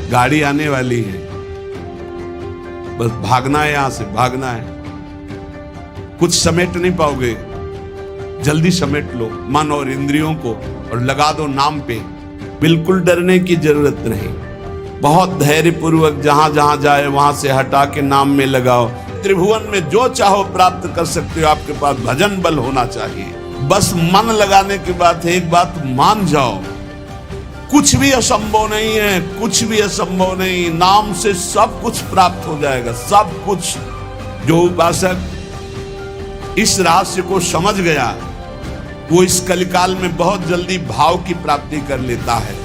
गाड़ी आने वाली है, बस भागना है, यहां से भागना है। कुछ समेट नहीं पाओगे, जल्दी समेट लो मन और इंद्रियों को और लगा दो नाम पे। बिल्कुल डरने की जरूरत नहीं, बहुत धैर्य पूर्वक जहां जहां जाए वहां से हटा के नाम में लगाओ। त्रिभुवन में जो चाहो प्राप्त कर सकते हो, आपके पास भजन बल होना चाहिए। बस मन लगाने की बात है। एक बात मान जाओ, कुछ भी असंभव नहीं है, कुछ भी असंभव नहीं। नाम से सब कुछ प्राप्त हो जाएगा, सब कुछ। जो उपासक इस रहस्य को समझ गया, वो इस कलिकाल में बहुत जल्दी भाव की प्राप्ति कर लेता है।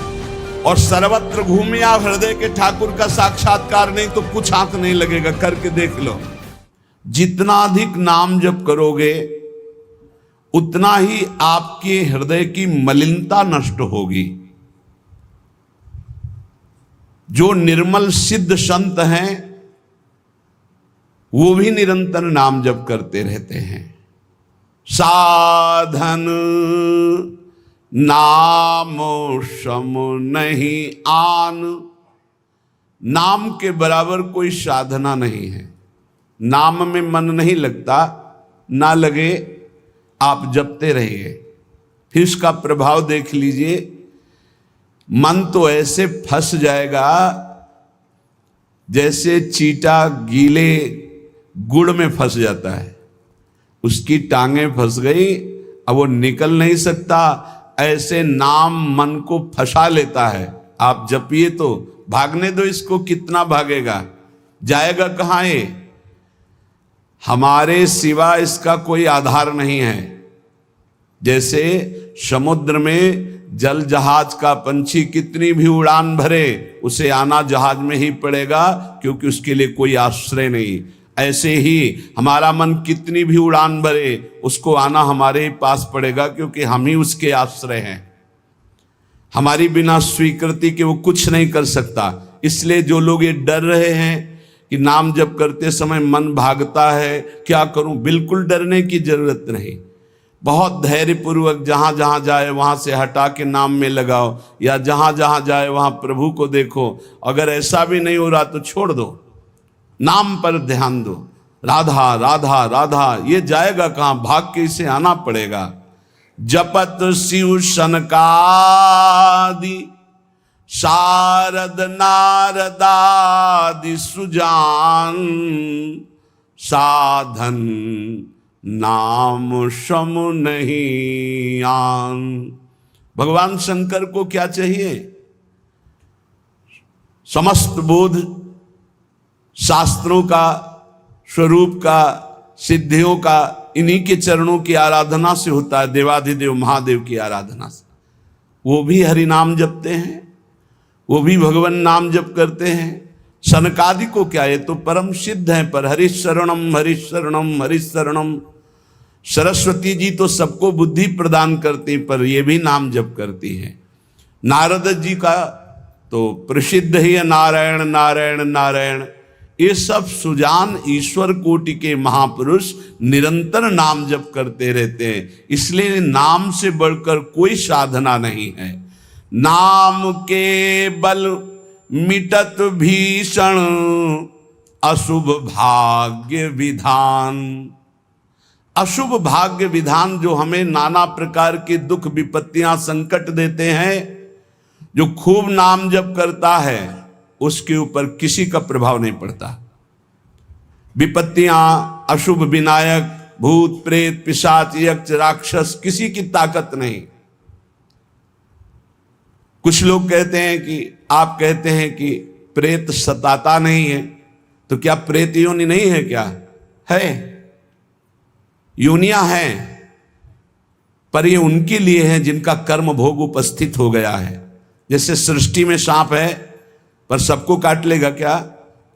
और सर्वत्र घूमिया हृदय के ठाकुर का साक्षात्कार नहीं तो कुछ आंख नहीं लगेगा। करके देख लो, जितना अधिक नाम जप करोगे उतना ही आपके हृदय की मलिनता नष्ट होगी। जो निर्मल सिद्ध संत हैं वो भी निरंतर नाम जप करते रहते हैं। साधन नाम सम नहीं आन, नाम के बराबर कोई साधना नहीं है। नाम में मन नहीं लगता, ना लगे, आप जपते रहिए, फिर इसका प्रभाव देख लीजिए। मन तो ऐसे फंस जाएगा जैसे चींटा गीले गुड़ में फंस जाता है, उसकी टांगें फंस गई, अब वो निकल नहीं सकता। ऐसे नाम मन को फंसा लेता है। आप जपिए तो भागने दो इसको, कितना भागेगा, जाएगा कहां ये? हमारे सिवा इसका कोई आधार नहीं है। जैसे समुद्र में जल जहाज का पंछी कितनी भी उड़ान भरे, उसे आना जहाज में ही पड़ेगा, क्योंकि उसके लिए कोई आश्रय नहीं। ऐसे ही हमारा मन कितनी भी उड़ान भरे, उसको आना हमारे ही पास पड़ेगा, क्योंकि हम ही उसके आश्रय हैं। हमारी बिना स्वीकृति के वो कुछ नहीं कर सकता। इसलिए जो लोग ये डर रहे हैं कि नाम जप करते समय मन भागता है, क्या करूं, बिल्कुल डरने की जरूरत नहीं। बहुत धैर्य पूर्वक जहां जहां जाए वहां से हटा के नाम में लगाओ, या जहां जहां जाए वहां प्रभु को देखो। अगर ऐसा भी नहीं हो रहा तो छोड़ दो, नाम पर ध्यान दो। राधा राधा राधा, ये जाएगा कहां, भाग के इसे आना पड़ेगा। जपत शिव सनकादि शारद नारदादि सुजान, साधन नाम सम नहीं आन। भगवान शंकर को क्या चाहिए? समस्त बोध शास्त्रों का, स्वरूप का, सिद्धियों का इन्हीं के चरणों की आराधना से होता है, देवाधिदेव महादेव की आराधना से। वो भी हरि नाम जपते हैं, वो भी भगवान नाम जप करते हैं। सनकादि को क्या, ये तो परम सिद्ध है, पर हरिशरणम हरिशरणम हरिशरणम। सरस्वती जी तो सबको बुद्धि प्रदान करती, पर ये भी नाम जप करती है। नारद जी का तो प्रसिद्ध ही है नारायण नारायण नारायण। ये सब सुजान ईश्वर कोटि के महापुरुष निरंतर नाम जप करते रहते हैं। इसलिए नाम से बढ़कर कोई साधना नहीं है। नाम के बल मिटत भीषण अशुभ भाग्य विधान। अशुभ भाग्य विधान जो हमें नाना प्रकार के दुख विपत्तियां संकट देते हैं, जो खूब नाम जप करता है उसके ऊपर किसी का प्रभाव नहीं पड़ता। विपत्तियां, अशुभ विनायक, भूत प्रेत पिशाच यक्ष राक्षस, किसी की ताकत नहीं। कुछ लोग कहते हैं कि, आप कहते हैं कि प्रेत सताता नहीं है, तो क्या प्रेत योनि नहीं है? क्या है, योनियां हैं, पर ये उनके लिए है जिनका कर्म भोग उपस्थित हो गया है। जैसे सृष्टि में सांप है, पर सबको काट लेगा क्या?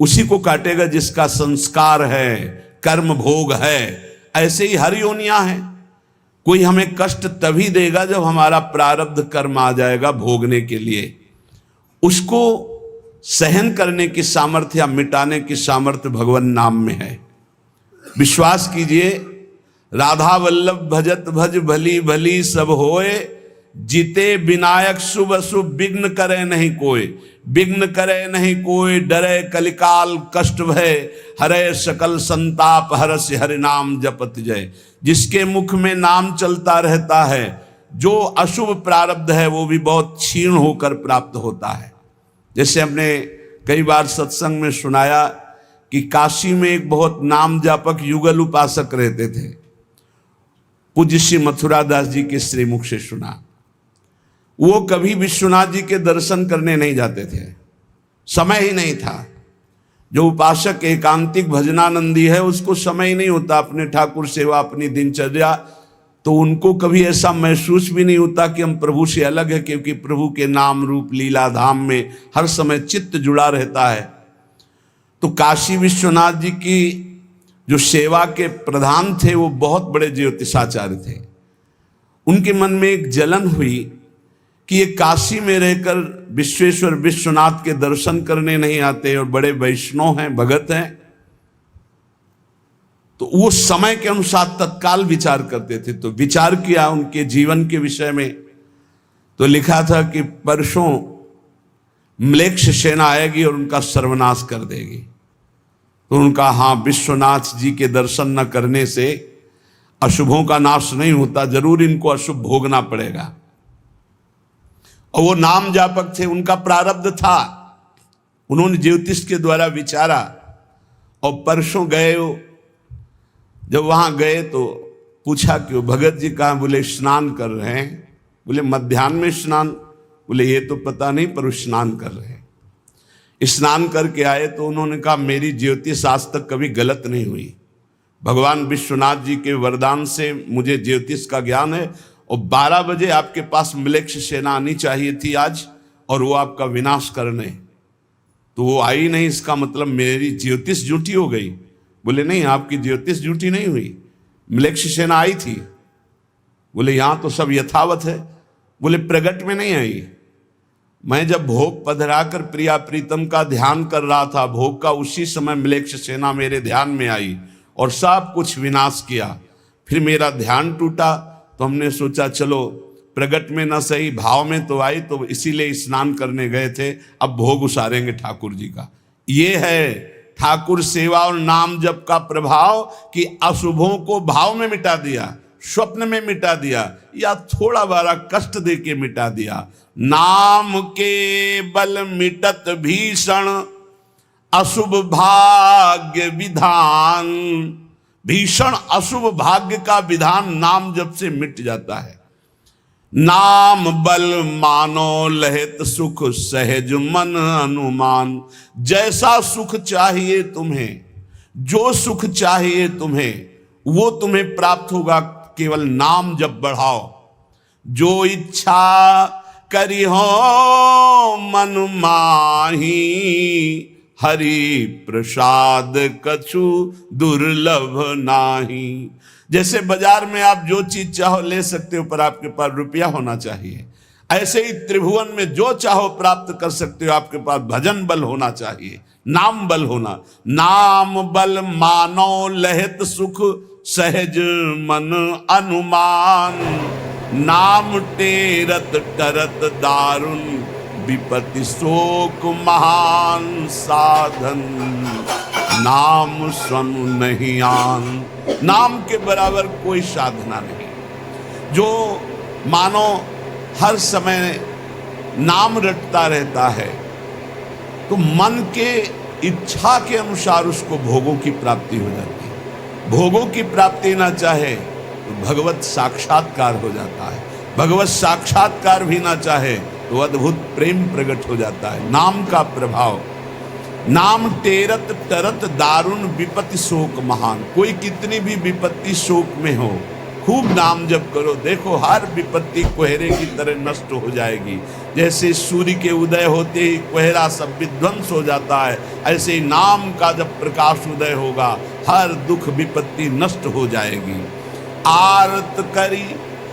उसी को काटेगा जिसका संस्कार है, कर्म भोग है। ऐसे ही हर योनियां हैं। कोई हमें कष्ट तभी देगा जब हमारा प्रारब्ध कर्म आ जाएगा भोगने के लिए। उसको सहन करने की सामर्थ्य या मिटाने की सामर्थ्य भगवान नाम में है। विश्वास कीजिए, राधा वल्लभ भजत भज भली भली सब होए, जीते विनायक शुभ अशुभ विघ्न करे नहीं कोई, विघ्न करे नहीं कोई, डरे कलिकाल कष्ट भय, हरे सकल संताप हरस्य हरि नाम जपत जय। जिसके मुख में नाम चलता रहता है, जो अशुभ प्रारब्ध है वो भी बहुत क्षीण होकर प्राप्त होता है। जैसे हमने कई बार सत्संग में सुनाया कि काशी में एक बहुत नाम जापक युगल उपासक रहते थे। पूज्य श्री मथुरा दास जी के श्रीमुख से सुना, वो कभी विश्वनाथ जी के दर्शन करने नहीं जाते थे, समय ही नहीं था। जो उपासक एकांतिक भजनानंदी है उसको समय ही नहीं होता, अपने ठाकुर सेवा अपनी दिनचर्या, तो उनको कभी ऐसा महसूस भी नहीं होता कि हम प्रभु से अलग है, क्योंकि प्रभु के नाम रूप लीला धाम में हर समय चित्त जुड़ा रहता है। तो काशी विश्वनाथ जी की जो सेवा के प्रधान थे वो बहुत बड़े ज्योतिषाचार्य थे। उनके मन में एक जलन हुई कि ये काशी में रहकर विश्वेश्वर विश्वनाथ के दर्शन करने नहीं आते और बड़े वैष्णव हैं, भगत हैं। तो वो समय के अनुसार तत्काल विचार करते थे। तो विचार किया उनके जीवन के विषय में, तो लिखा था कि परसों म्लेच्छ सेना आएगी और उनका सर्वनाश कर देगी। तो उनका हाँ, विश्वनाथ जी के दर्शन न करने से अशुभों का नाश नहीं होता, जरूर इनको अशुभ भोगना पड़ेगा। और वो नाम जापक थे, उनका प्रारब्ध था, उन्होंने ज्योतिष के द्वारा विचारा। और परसों गए, जब वहां गए तो पूछा कि वो भगत जी कहाँ? बोले स्नान कर रहे हैं। बोले मध्याह्न में स्नान? बोले ये तो पता नहीं, पर स्नान कर रहे हैं। स्नान करके आए तो उन्होंने कहा मेरी ज्योतिष आज तक कभी गलत नहीं हुई, भगवान विश्वनाथ जी के वरदान से मुझे ज्योतिष का ज्ञान है, और 12 बजे आपके पास म्लेच्छ सेना आनी चाहिए थी आज, और वो आपका विनाश करने, तो वो आई नहीं, इसका मतलब मेरी ज्योतिष झूठी हो गई। बोले नहीं, आपकी ज्योतिष झूठी नहीं हुई, म्लेच्छ सेना आई थी। बोले यहाँ तो सब यथावत है। बोले प्रगट में नहीं आई, मैं जब भोग पधराकर प्रिया प्रीतम का ध्यान कर रहा था भोग का, उसी समय म्लेच्छ सेना मेरे ध्यान में आई और सब कुछ विनाश किया। फिर मेरा ध्यान टूटा, तो हमने सोचा चलो प्रगट में न सही भाव में तो आई, तो इसीलिए स्नान करने गए थे, अब भोग उसारेंगे ठाकुर जी का। ये है ठाकुर सेवा और नाम जप का प्रभाव कि अशुभों को भाव में मिटा दिया, स्वप्न में मिटा दिया, या थोड़ा बड़ा कष्ट दे के मिटा दिया। नाम के बल मिटत भीषण अशुभ भाग्य विधान, भीषण अशुभ भाग्य का विधान नाम जप से मिट जाता है। नाम बल मानो लहित सुख सहज मन अनुमान, जैसा सुख चाहिए तुम्हें, जो सुख चाहिए तुम्हें वो तुम्हें प्राप्त होगा, केवल नाम जप बढ़ाओ। जो इच्छा करी हो मन माही, हरि प्रसाद कछु दुर्लभ नाही। जैसे बाजार में आप जो चीज चाहो ले सकते हो, पर आपके पास रुपया होना चाहिए। ऐसे ही त्रिभुवन में जो चाहो प्राप्त कर सकते हो, आपके पास भजन बल होना चाहिए, नाम बल होना। नाम बल मानो लहित सुख सहज मन अनुमान, नाम टेरत टरत दारुण विपत्ति शोक महान साधन, नाम स्वनु नहीं आन। नाम के बराबर कोई साधना नहीं। जो मानो हर समय नाम रटता रहता है, तो मन के इच्छा के अनुसार उसको भोगों की प्राप्ति हो जाती है। भोगों की प्राप्ति ना चाहे तो भगवत साक्षात्कार हो जाता है, भगवत साक्षात्कार भी ना चाहे तो अद्भुत प्रेम प्रकट हो जाता है। नाम का प्रभाव। नाम टेरत टरत दारुण विपत्ति शोक महान। कोई कितनी भी विपत्ति शोक में हो, खूब नाम जप करो, देखो हर विपत्ति कोहरे की तरह नष्ट हो जाएगी। जैसे सूर्य के उदय होते ही कोहरा सब विध्वंस हो जाता है, ऐसे ही नाम का जब प्रकाश उदय होगा हर दुख विपत्ति नष्ट हो जाएगी। आरत करी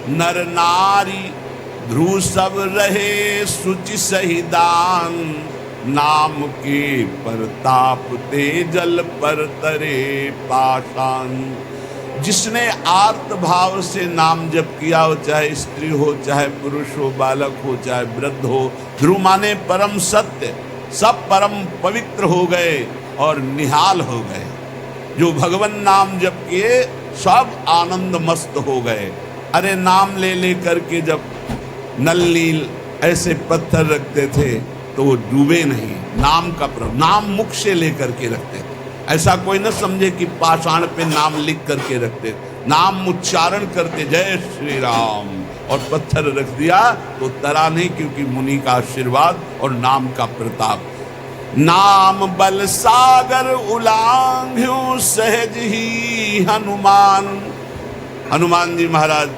नर नारी ध्रुव सब रहे सुचि सही दान, नाम के परताप ते जल पर तरे पाषाण। जिसने आर्त भाव से नाम जप किया हो, चाहे स्त्री हो, चाहे पुरुष हो, बालक हो, चाहे वृद्ध हो, ध्रुव माने परम सत्य, सब परम पवित्र हो गए और निहाल हो गए। जो भगवान नाम जप किए सब आनंद मस्त हो गए। अरे नाम ले ले करके जब नल नील ऐसे पत्थर रखते थे तो वो डूबे नहीं। नाम का नाम मुख से लेकर के रखते थे। ऐसा कोई न समझे कि पाषाण पे नाम लिख करके रखते, नाम उच्चारण करते, जय श्री राम, और पत्थर रख दिया तो तरा नहीं, क्योंकि मुनि का आशीर्वाद और नाम का प्रताप। नाम बल सागर उलांघ्यो सहज ही हनुमान। हनुमान जी महाराज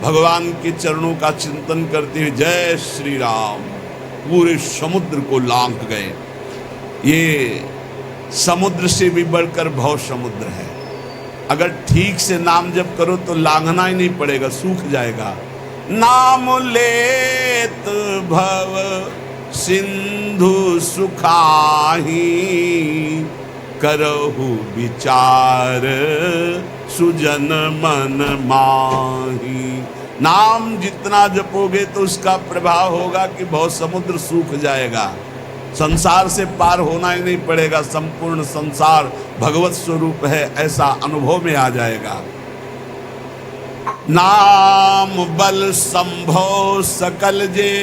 भगवान के चरणों का चिंतन करते हुए जय श्री राम, पूरे समुद्र को लांघ गए। ये समुद्र से भी बढ़कर भव समुद्र है। अगर ठीक से नाम जप करो तो लांघना ही नहीं पड़ेगा, सूख जाएगा। नाम लेत भव सिंधु सुखाही, करहु विचार सुजन मन माही। नाम जितना जपोगे तो उसका प्रभाव होगा कि बहुत समुद्र सूख जाएगा, संसार से पार होना ही नहीं पड़ेगा, संपूर्ण संसार भगवत स्वरूप है ऐसा अनुभव में आ जाएगा। नाम बल संभव सकल जे,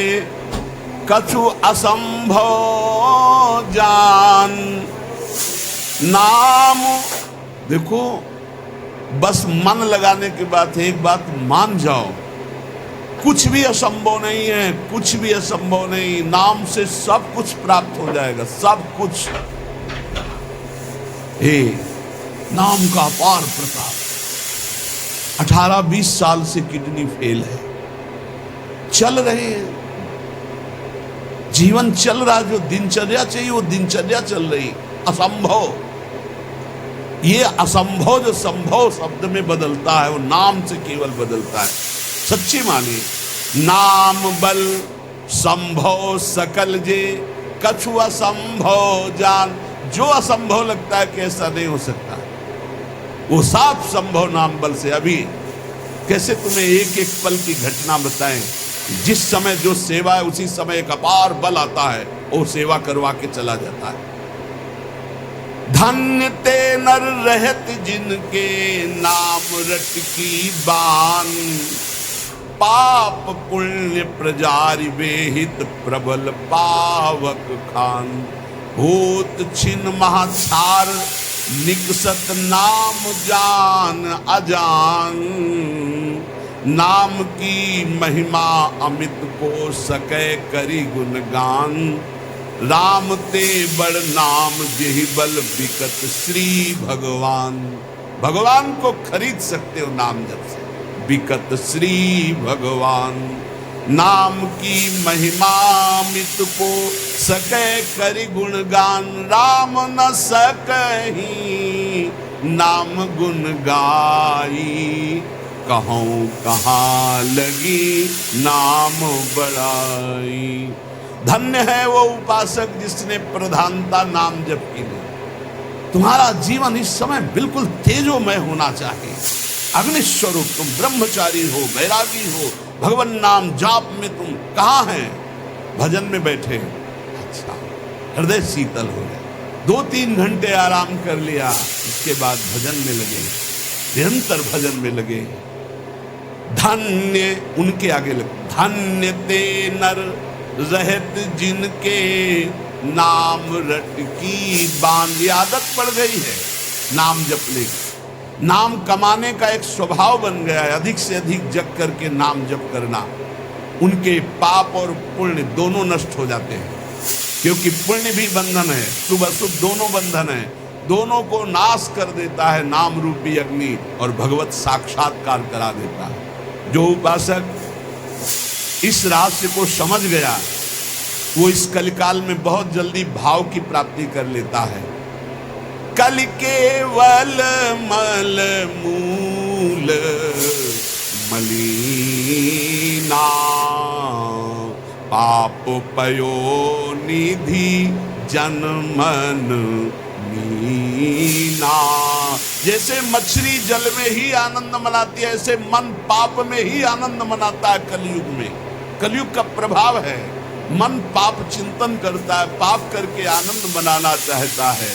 कछु असंभव जान। नाम देखो, बस मन लगाने की बात है। एक बात मान जाओ, कुछ भी असंभव नहीं है, कुछ भी असंभव नहीं। नाम से सब कुछ प्राप्त हो जाएगा, सब कुछ। हे नाम का अपार प्रताप। 18-20 साल से किडनी फेल है, चल रहे हैं, जीवन चल रहा, जो दिनचर्या चाहिए वो दिनचर्या चल रही। असंभव, ये असंभव जो संभव शब्द में बदलता है वो नाम से केवल बदलता है। सच्ची मानिए, नाम बल संभव सकल जे, कछु असंभव जान। जो असंभव लगता है कि ऐसा नहीं हो सकता, वो साफ संभव नाम बल से। अभी कैसे तुम्हें एक एक पल की घटना बताएं, जिस समय जो सेवा है उसी समय एक अपार बल आता है, वो सेवा करवा के चला जाता है। धन्य ते नर रहत जिनके नाम रट की बान, पाप पुण्य प्रजारि बेहित प्रबल पावक खान। भूत छिन्न महाछार निकसत नाम जान अजान, नाम की महिमा अमित को सकै करी गुणगान। राम ते बड़ नाम जेहि बल बिकत श्री भगवान। भगवान को खरीद सकते हो नाम जप से, बिकत श्री भगवान। नाम की महिमा मित को सकै करि गुणगान, राम न सकहि नाम गुण गाई। कहूँ कहाँ लगी नाम बड़ाई। धन्य है वो उपासक जिसने प्रधानता नाम जप की ले। तुम्हारा जीवन इस समय बिल्कुल तेजोमय होना चाहिए, अग्नि स्वरूप। तुम ब्रह्मचारी हो, बैरागी हो, भगवान नाम जाप में तुम कहाँ हैं? भजन में बैठे। अच्छा, हृदय शीतल हो गया, 2-3 घंटे आराम कर लिया, इसके बाद भजन में लगे, निरंतर भजन में लगे। धन्य उनके आगे लगे, धन्य ते नर रहत जिनके नाम रट की बांध। आदत पड़ गई है नाम जपने की, नाम कमाने का एक स्वभाव बन गया है, अधिक से अधिक जप करके नाम जप करना। उनके पाप और पुण्य दोनों नष्ट हो जाते हैं, क्योंकि पुण्य भी बंधन है, शुभ अशुभ दोनों बंधन है, दोनों को नाश कर देता है नाम रूपी अग्नि, और भगवत साक्षात्कार करा देता है। जो उपासक इस रहस्य को समझ गया वो इस कलिकाल में बहुत जल्दी भाव की प्राप्ति कर लेता है। कल केवल मल मूल मलिना, पाप पयो निधि जन मन मीना। जैसे मछली जल में ही आनंद मनाती है, ऐसे मन पाप में ही आनंद मनाता है। कलयुग में, कलयुग का प्रभाव है, मन पाप चिंतन करता है, पाप करके आनंद मनाना चाहता है।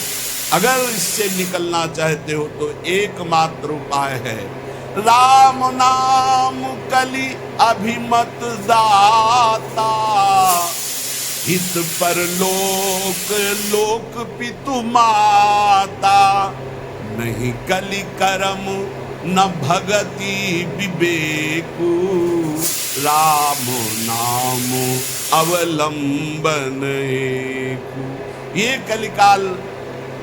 अगर इससे निकलना चाहते हो तो एकमात्र उपाय है राम नाम कलि अभिमत दाता, हित पर लोक लोक पितु माता, नहीं कलि करम न भगति विवेकु, राम नाम अवलंबन एकु। ये कलिकाल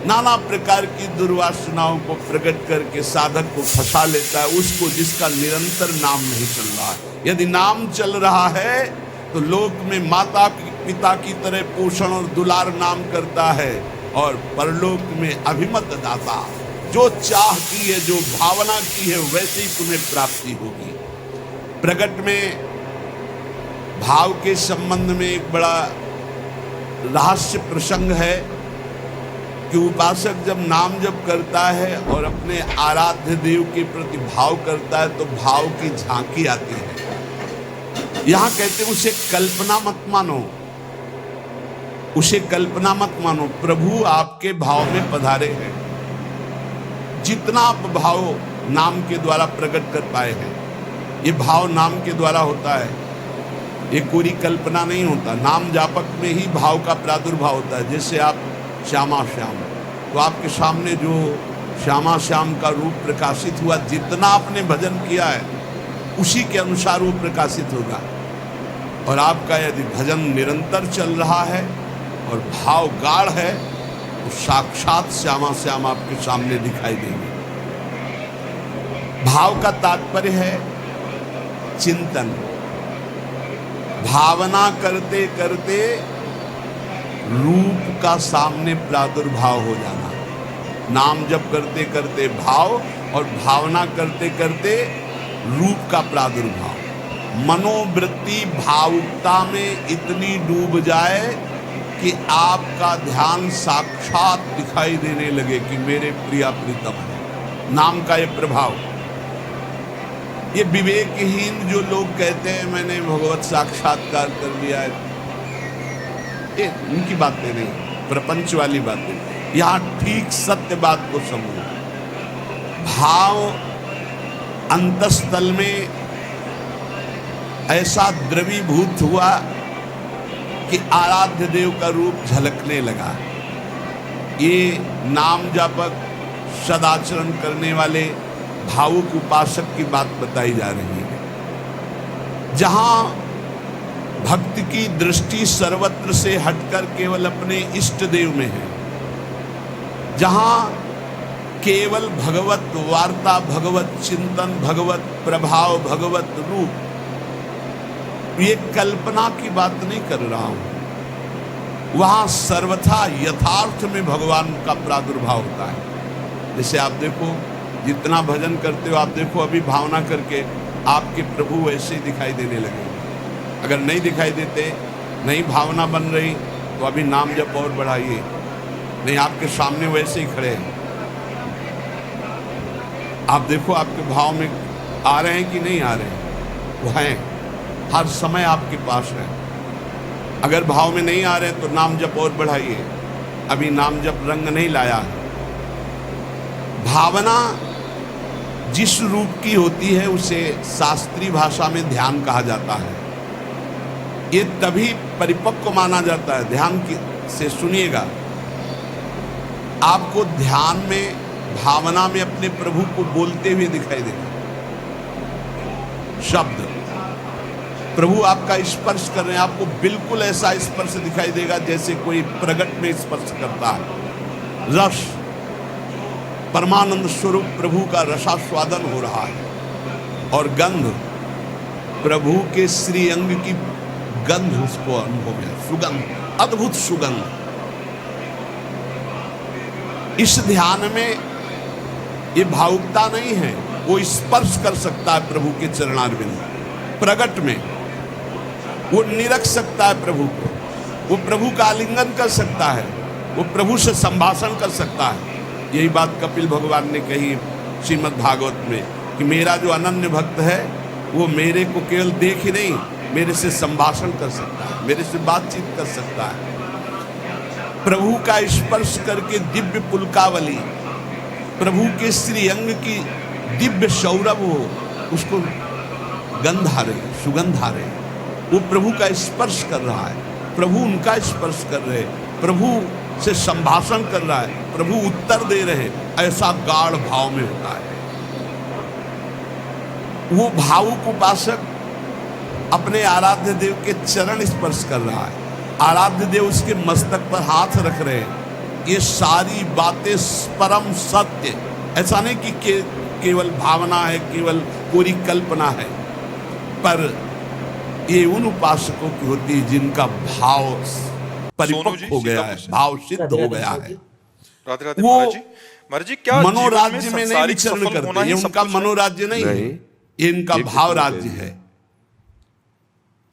नाना प्रकार की दुर्वासनाओं को प्रकट करके साधक को फंसा लेता है, उसको जिसका निरंतर नाम नहीं चल रहा है। यदि नाम चल रहा है तो लोक में माता पिता की तरह पोषण और दुलार नाम करता है, और परलोक में अभिमत दाता, जो चाह की है, जो भावना की है, वैसे ही तुम्हें प्राप्ति होगी। प्रकट में भाव के संबंध में एक बड़ा रहस्य प्रसंग है कि उपासक जब नाम जप करता है और अपने आराध्य देव के प्रति भाव करता है तो भाव की झांकी आती है। यहां कहते हैं उसे कल्पना मत मानो, उसे कल्पना मत मानो, प्रभु आपके भाव में पधारे हैं। जितना आप भाव नाम के द्वारा प्रकट कर पाए हैं, ये भाव नाम के द्वारा होता है, ये कोई कल्पना नहीं होता। नाम जापक में ही भाव का प्रादुर्भाव होता है। जैसे आप श्यामा श्याम, तो आपके सामने जो श्यामा श्याम का रूप प्रकाशित हुआ, जितना आपने भजन किया है उसी के अनुसार वो प्रकाशित होगा। और आपका यदि भजन निरंतर चल रहा है और भाव गाढ़ है तो साक्षात श्यामा श्याम आपके सामने दिखाई देंगे। भाव का तात्पर्य है चिंतन, भावना करते करते रूप का सामने प्रादुर्भाव हो जाना। नाम जप करते करते भाव और भावना करते करते रूप का प्रादुर्भाव। मनोवृत्ति भावुकता में इतनी डूब जाए कि आपका ध्यान साक्षात दिखाई देने लगे कि मेरे प्रिया प्रीतम है। नाम का ये प्रभाव। ये विवेकहीन जो लोग कहते हैं मैंने भगवत साक्षात्कार कर लिया है, ये उनकी बातें नहीं, प्रपंच वाली बातें। यहां ठीक सत्य बात को समझो। भाव अंतस्थल में ऐसा द्रवीभूत हुआ कि आराध्य देव का रूप झलकने लगा। ये नाम जापक सदाचरण करने वाले भावुक उपासक की बात बताई जा रही है। जहां भक्ति की दृष्टि सर्वत्र से हटकर केवल अपने इष्ट देव में है, जहां केवल भगवत वार्ता, भगवत चिंतन, भगवत प्रभाव, भगवत रूप, ये कल्पना की बात नहीं कर रहा हूं, वहां सर्वथा यथार्थ में भगवान का प्रादुर्भाव होता है। जैसे आप देखो, जितना भजन करते हो आप देखो, अभी भावना करके आपके प्रभु वैसे ही दिखाई देने लगे। अगर नहीं दिखाई देते, नहीं भावना बन रही, तो अभी नाम जप और बढ़ाइए, नहीं आपके सामने वैसे ही खड़े हैं। आप देखो आपके भाव में आ रहे हैं कि नहीं आ रहे हैं, वो हैं, हर समय आपके पास है। अगर भाव में नहीं आ रहे तो नाम जप और बढ़ाइए, अभी नाम जप रंग नहीं लाया है। भावना जिस रूप की होती है उसे शास्त्रीय भाषा में ध्यान कहा जाता है। ये तभी परिपक्व माना जाता है। ध्यान से सुनिएगा, आपको ध्यान में, भावना में अपने प्रभु को बोलते हुए दिखाई देगा। शब्द प्रभु आपका स्पर्श कर रहे हैं, आपको बिल्कुल ऐसा स्पर्श दिखाई देगा जैसे कोई प्रगट में स्पर्श करता है। रस, परमानंद स्वरूप प्रभु का रसास्वादन हो रहा है। और गंध, प्रभु के श्री अंग की गंध उसको अनुभव है, सुगंध, अद्भुत सुगंध। इस ध्यान में ये भावुकता नहीं है, वो स्पर्श कर सकता है प्रभु के चरणारविंद। प्रगट में वो निरख सकता है प्रभु को, वो प्रभु का आलिंगन कर सकता है। वो प्रभु से संभाषण कर सकता है। यही बात कपिल भगवान ने कही श्रीमद् भागवत में कि मेरा जो अनन्य भक्त है वो मेरे को केवल देख ही नहीं, मेरे से संभाषण कर सकता है, मेरे से बातचीत कर सकता है। प्रभु का स्पर्श करके दिव्य पुलकावली, प्रभु के श्री अंग की दिव्य सौरभ हो, उसको गंध आ रही, सुगंध आ रही, वो प्रभु का स्पर्श कर रहा है, प्रभु उनका स्पर्श कर रहे, प्रभु से संभाषण कर रहा है, प्रभु उत्तर दे रहे, ऐसा गाढ़ भाव में होता है। वो भावुक उपासक अपने आराध्य देव के चरण स्पर्श कर रहा है, आराध्य देव उसके मस्तक पर हाथ रख रहे हैं। ये सारी बातें परम सत्य, ऐसा नहीं कि केवल भावना है, केवल पूरी कल्पना है, पर ये उन उपासकों की होती है जिनका भाव परिपक्व हो गया है, भाव सिद्ध हो गया है। राधे राधे वो महाराज जी, क्या मनोराज्य में नहीं विचरण करते, ये उनका मनोराज्य नहीं है, ये इनका भाव राज्य है।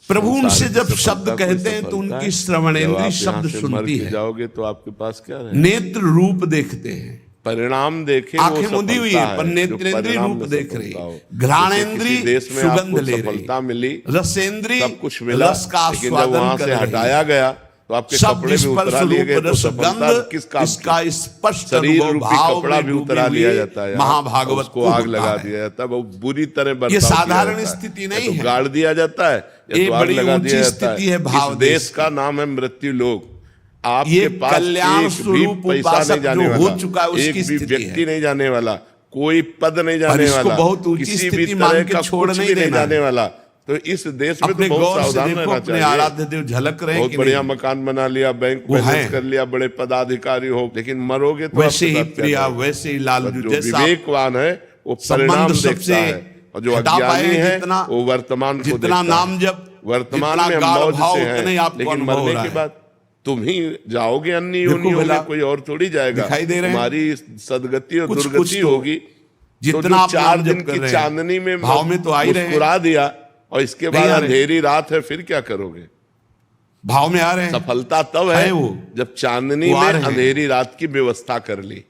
प्रभु उनसे जब शब्द कहते हैं तो उनकी श्रवणेंद्रिय शब्द सुनती है। जाओगे तो आपके पास क्या है? नेत्र रूप देखते हैं, परिणाम देखे, आंखें मुदी हुई है पर नेत्रेंद्रिय रूप देख रही, घ्राणेंद्रिय सुगंध ले रही, मिली, रसेंद्रिय सब कुछ मिला, रस का लेकिन जब आस्वादन वहां कर से रही, हटाया गया तो आपके कपड़े भी उतरा लिए गए, तो सफलता किस काम की? इसका स्पष्ट शरीर अनुभव रूपी भाव कपड़ा में भी डूबे उतरा लिया हुए जाता है, महाभागवत को आग लगा दिया जाता है, वो बुरी तरह बर्ताव ये किया साधारण जाता है। स्थिति नहीं तो है, गाड़ दिया जाता है, ये तो आग बड़ी लगा ऊंची दिया जाता स्थिति है। इस भाव देश का नाम है मृत्यु लोक। आपके ये पास कल्याण एक भी स्वरूप पैसा उपासक नहीं जाने जो हो वाला, चुका है उसकी एक भी स्थिति व्यक्ति है। नहीं जाने वाला, कोई पद नहीं जाने इसको वाला, बहुत ऊंची किसी भी स्थिति तरह मान के का छोड़ कुछ नहीं भी नहीं देना है। जाने वाला। तो इस देश में अपने तो बहुत गौर से सावधान देखो, रहना अपने चाहिए। आराध्य देव झलक रहे हैं बहुत कि बढ़िया नहीं? मकान बना लिया, बैंक वो बैलेंस है। कर लिया, बड़े पदाधिकारी हो, लेकिन मरोगे तो वैसे आपके ही साथ क्या प्रिया, होगा? वैसे ही लालू, जो जैसा विवेकवान है वो संबंध परिणाम सबसे देखता है, और जो हटा पाए अज्ञानी है जितना- वो वर्तमान को जितना देखता नाम है। जप, वर्तमान जितना में गाढ़ मौज भाव, से उतना ही है, आपको लेकिन अनुभव हो मरने रहा के है। बाद तुम ही जाओगे अन्य देखो योनियों भला, में, कोई और थोड़ी जाएगा। दिखाई दे रहे हैं? तुम्हारी सदगति और कुछ दुर्गति तो होगी। जितना तो आप जो 4 नाम दिन जप कर की रहे हैं, चांदनी में भाव में तो आ ही रहे हैं। मुस्कुरा दिया और इसके नहीं बाद आ रहे। अंधेरी रात है, फिर क्या करोगे? भाव में आ रहे हैं। सफलता तब है वो जब चांदनी वो आ में रहे हैं। अंधेरी रात की व्यवस्था कर ली।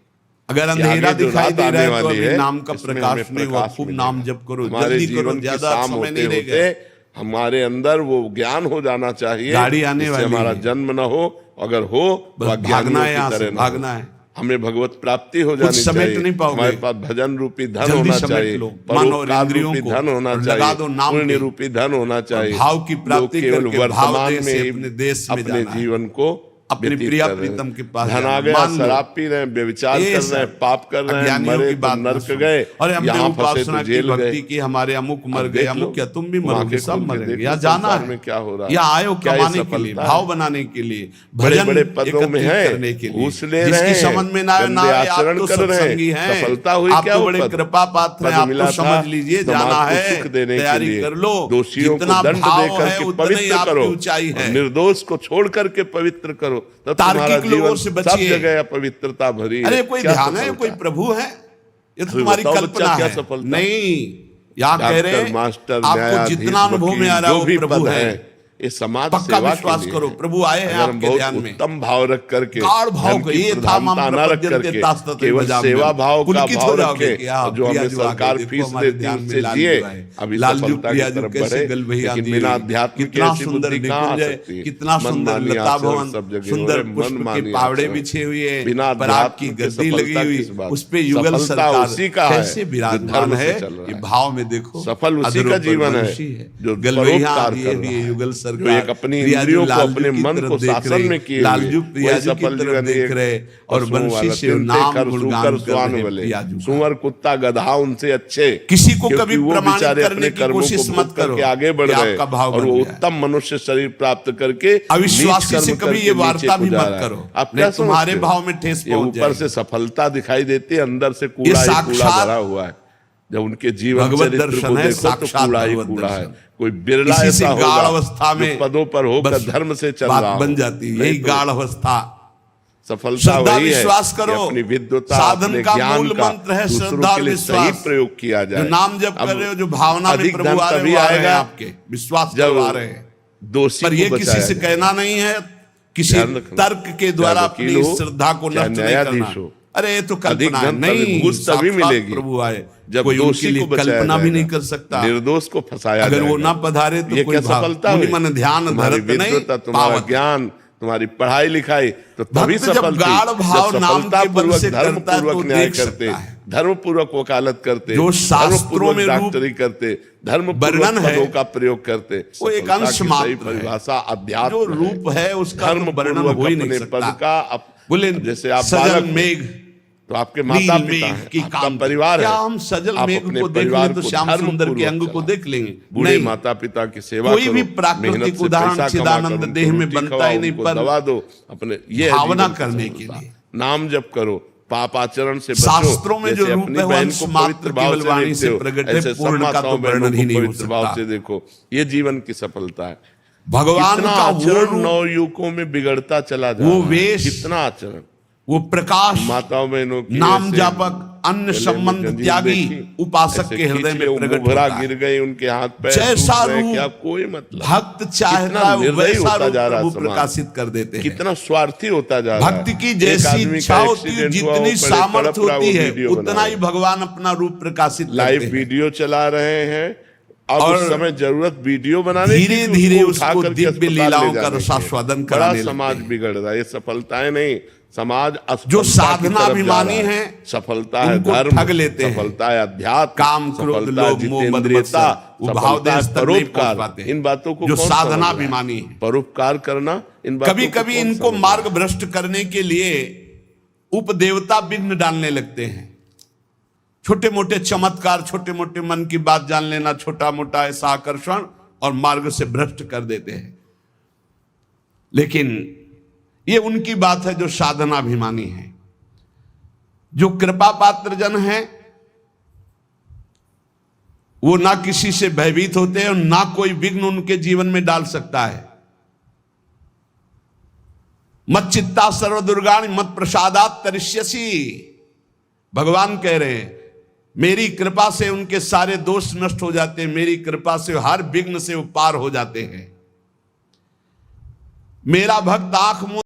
अगर कि अंधेरा आगे जो दिखाई रात दे रहा आने है तो वाली अभी है, नाम का इसमें प्रकाश हमें नहीं हुआ, प्रकाश खूब मिलेगा। नाम जप करो, हमारे जल्दी जीवन करो, की ज्यादा शाम समय होते नहीं रह होते गया। हमारे अंदर वो ज्ञान हो जाना चाहिए, गाड़ी आने जिससे वाली हमारा है। जन्म न हो, अगर हो तो बस अज्ञानियों भागना है, की यहाँ से तरह न हो। भागना है। हमें भगवत प्राप्ति हो जानी समेट चाहिए। नहीं पाओगे। हमारे पास भजन रूपी धन जल्दी होना समेट चाहिए, लो, मन और परोपकार इंद्रियों रूपी को, धन होना और लगा दो चाहिए, नाम पुण्य पे। रूपी धन होना चाहिए। भाव की प्राप्ति लोग केवल करके भाव वर्तमान देश में से ही अपने देश में अपने जाना है। जीवन को अपनी व्यतीत प्रिया कर रहे हैं। प्रीतम के पास धन आ जाना। गया, मान लो। शराब पी रहे हैं, व्यभिचार ये कर रहे हैं, सब पाप कर रहे हैं, अज्ञानियों मरे की तो बात न नर्क सुनो। गए, और हमने यहाँ फंसे उपासना तो की, जेल भक्ति गए। की, हमारे अमुक मर अब गए, देख अमुक लो, क्या तुम भी वहाँ मरोगे, के सब खोल के मरेंगे। देखो यहाँ जाना संसार है, में क्या हो रहा है। यहाँ आए हो क्या ये कमाने के लिए, सफलता है? भाव बनाने के लिए, बड़े भजन बड़े पदों में एकत्रित है, करने के लिए। घूस ले जिसकी रहे हैं, समझ में ना आए, गंदे आप आचरण तो कर रहे हैं, सत्संगी हैं, सफलता हुई आप क्या तो वो बड़े पद? कृपा पात्र हैं, पद आप मिला तो था समझ लीजिए समाज जाना को है, सुख देने के तैयारी लिए, कर लो। दोषियों को जितना दंड भाव देकर है के उतना ही पवित्र आपकी करो, ऊंचाई है। और निर्दोष को छोड़ करके पवित्र करो, तब तार्किक तुम्हारा लोगों जीवन से सब बचिए। जगह अपवित्रता भरी है। अरे कोई क्या ध्यान है, सफलता? कोई प्रभु है, ये तो अभी तुम्हारी बताओ कल्पना बच्चा क्या है। सफलता? नहीं, यहाँ कह रहे डॉक्टर, हैं मास्टर, आपको न्यायाधीश, जितना अनुभव में वकील, आ रहा है जो वो भी प्रभु पद है। है, ये समाज पक्का सेवा विश्वास के लिए करो, है। प्रभु आए हैं अगर हम आपके बहुत ध्यान में। उत्तम भाव रख करके, गाढ़ भाव धन का की ये था, प्रधानता माम न रख प्रपद्यन्ते करके तास्तते केवल भजाम्यहम्। सेवा भाव का पुलकित हो भाव जाओगे रखे, कि हाँ, और जो प्रिया हमें जो आ गए, सरकार देखो फीस हमारे देती ध्यान है में उससे लालजू जिए, आए। अभी लालजू सफलता की प्रियाजू तरफ कैसे बढ़े, गल भैया लेकिन दिए, बिना अध्यात्म के कितना ऐसी सुंदर बुद्धि कहाँ आ निकुंज है, सकती है? कितना सुंदर मनमानी लता आचरण भवन, सब जगह सुंदर हो रहे, पुष्प के मनमानी पावड़े आचरण। बिछे हुए, बिना पराग की अध्यात्म के गद्दी लगी सफलता हुई, किस बात? उस पे युगल सफलता सरकार उसी का है कैसे जो विराजमान धर्म से है। चल रहा ये है। भाव में देखो, सफल उसी अधरों का पर जीवन है मनुष्य है, जो गलवैया परोपकार दिए कर हुए रहा है, युगल जो सरकार, एक अपनी प्रियाजू इंद्रियों को, लालजू अपने की मन तरफ को देख शासन रहे, में किए लालजू हुए, प्रियाजू की सफल तरफ जीवन देख एक रहे और पशुओं बंशी वाला, से तिनते नाम खर, गुणगान सूकर, कर स्वान रहे वाले, प्रियाजू का। सुअर, कुत्ता, गधा उनसे अच्छे, किसी को क्योंकि कभी वो प्रमाणित बेचारे करने अपने की कर्मों कोशिश को मत भोग करो करके आगे बढ़ कि रहे, आपका भाव और बन वो गया है। उत्तम मनुष्य शरीर प्राप्त करके अविश्वासी नीच से कर्म कभी करके ये नीचे वार्ता भी को जा मत रहा है। करो, आप नहीं क्या तुम्हारे समझते हो? भाव में ठेस ये पहुंच ऊपर जाएगी। से सफलता दिखाई देती है, अंदर से कूड़ा ही साक्षात कूड़ा भरा हुआ है। जब उनके जीवन भगवत चरित्र दर्शन को है, देखो तो साक्षात कूड़ा ही भगवत कूड़ा है। दर्शन। कोई बिरला इसी से ऐसा गाढ़ होगा अवस्था जो में पदों पर होकर बस धर्म से चल बात रहा बन हो। जाती है, नहीं यही तो गाढ़ अवस्था। सफलता श्रद्धा वही है विश्वास कि करो, अपनी विद्वता, साधन अपने का ज्ञान मूल का मंत्र है दूसरों श्रद्धा के लिए विश्वास। सही प्रयोग किया जाए। जो नाम जप अब कर रहे हो, जो भावना में अधिक प्रभु धन आ रहे तभी हो, आ रहे हैं आएगा आपके विश्वास जब करवा रहे हैं, दोषी पर ये को किसी बचाया से जाए। कहना नहीं है किसी ध्यान रखना। तर्क के द्वारा चाहे अपनी वकील हो, श्रद्धा को चाहे नष्ट नहीं न्यायाधीश करना। हो। अरे ये तो अधिक कल्पना है, धन नहीं घूस तभी साक्षात मिलेगी प्रभु आए, जब कोई दोषी उनके लिए को बचाया कल्पना भी जाएगा। नहीं कर सकता। निर्दोष को फंसाया अगर वो जाएगा। ना पधारे तो ये कोई क्या सफलता मुनि हुई? मन ध्यान तुम्हारी धरत नहीं विद्वता, तुम्हारा पावत। ज्ञान, तुम्हारी पढ़ाई लिखाई तो तभी भक्त जब सफल थी। गाढ़ भाव जब नाम के बल सफलतापूर्वक से धर्म करता है तो पूर्वक न्याय देख करते, सकता है। धर्म पूर्वक वकालत करते, जो शास्त्रों धर्मपूर्वक में रूप डॉक्टरी करते, धर्म वर्णन है, पदों का प्रयोग करते, वो एक सफलता अंश की मात्र सही है। परिभाषा अध्यात्म जो रूप है उसका धर्म तो वर्णन पूर्वक हो ही नहीं अपने सकता। पद का बोले जैसे आप सजल बालक हो, मेघ तो आपके माता नील पिता मेघ हैं, की आपका काम परिवार है। क्या हम सजल आप मेघ अपने को देख परिवार लें तो को श्याम धर्म सुंदर के पूर्वक अंग को चलाओ। देख लेंगे? बूढ़े नहीं। माता पिता की सेवा कोई करो, भी मेहनत प्राकृतिक से उदाहरण पैसा कमा चिदानंद कर उनको देह में रोटी बनता खवाओ, ही नहीं, उनको पर दवा दो अपने, ये है भावना जीवन की करने के सफलता। लिए। नाम जप करो, पाप आचरण से बचो। शास्त्रों में जो जैसे रूप अपनी है वो बहन अंश को मात्र पवित्र भाव केवल वाणी देखते से हो, प्रकट है, ऐसे पूर्ण का तो समासाओं बहनों वर्णन ही को नहीं हो पवित्र भाव सकता। से देखो। ये जीवन की सफलता है। भगवान कितना का वो आचरण रूप, नवयुवकों में बिगड़ता चला जा वो रहा है। वेश, कितना आचरण, वो प्रकाश, माताओं बहनों की नाम ऐसे जापक, अन्य गले में संबंध जंजीर त्यागी देखी, उपासक ऐसे के हृदय खींच में के प्रकट मुभरा होता है। गिर गए, उनके हाथ पैर जैसा टूट गए, रूप क्या कोई मतलब? भक्त चाहता कितना है निर्दयी वैसा होता रूप जा रहा है प्रभु समाज। प्रकाशित कर देते हैं। कितना स्वार्थी होता जा रहा है। भक्ति की एक जैसी आदमी का इच्छा होती है, एक्सीडेंट हुआ, वो जितनी बड़े सामर्थ्य तड़प रहा, होती वो है वीडियो बना उतना ही रहा है। भगवान अपना रूप प्रकाशित लाइव करते हैं। वीडियो चला रहे हैं। अब और उस समय जरूरत वीडियो बनाने की, धीरे कि धीरे उठा उसको करके दिव्य अस्पताल लीलाओं ले का जाने की। रसास्वादन बड़ा कराने समाज लगते हैं। बिगड़ रहा है। ये सफलताएं नहीं, समाज जो असफलता की साधना तरफ जा अभिमानी रहा हैं, सफलता है उनको धर्म, ठग लेते हैं। सफलता है अध्यात्म, काम, क्रोध, सफलता है लोभ, मोह, मद, जितेंद्रियता, मत्सर, वो भाव सफलता है देश तक नहीं पहुंच परोपकार। पाते हैं। इन बातों को जो कौन साधना समझ रहा है? अभिमानी है। परोपकार करना, इन बातों कभी को कभी कौन इनको समझ मार्ग भ्रष्ट करने के लिए उपदेवता विघ्न डालने लगते हैं। छोटे मोटे चमत्कार, छोटे मोटे मन की बात जान लेना, छोटा मोटा ऐसा आकर्षण, और मार्ग से भ्रष्ट कर देते हैं। लेकिन ये उनकी बात है जो साधना अभिमानी है। जो कृपा पात्र जन है वो ना किसी से भयभीत होते हैं और ना कोई विघ्न उनके जीवन में डाल सकता है। मत चित्ता सर्व दुर्गाणि मत प्रसादात तरिष्यसि, भगवान कह रहे हैं मेरी कृपा से उनके सारे दोष नष्ट हो जाते हैं, मेरी कृपा से हर विघ्न से वो पार हो जाते हैं। मेरा भक्त आंख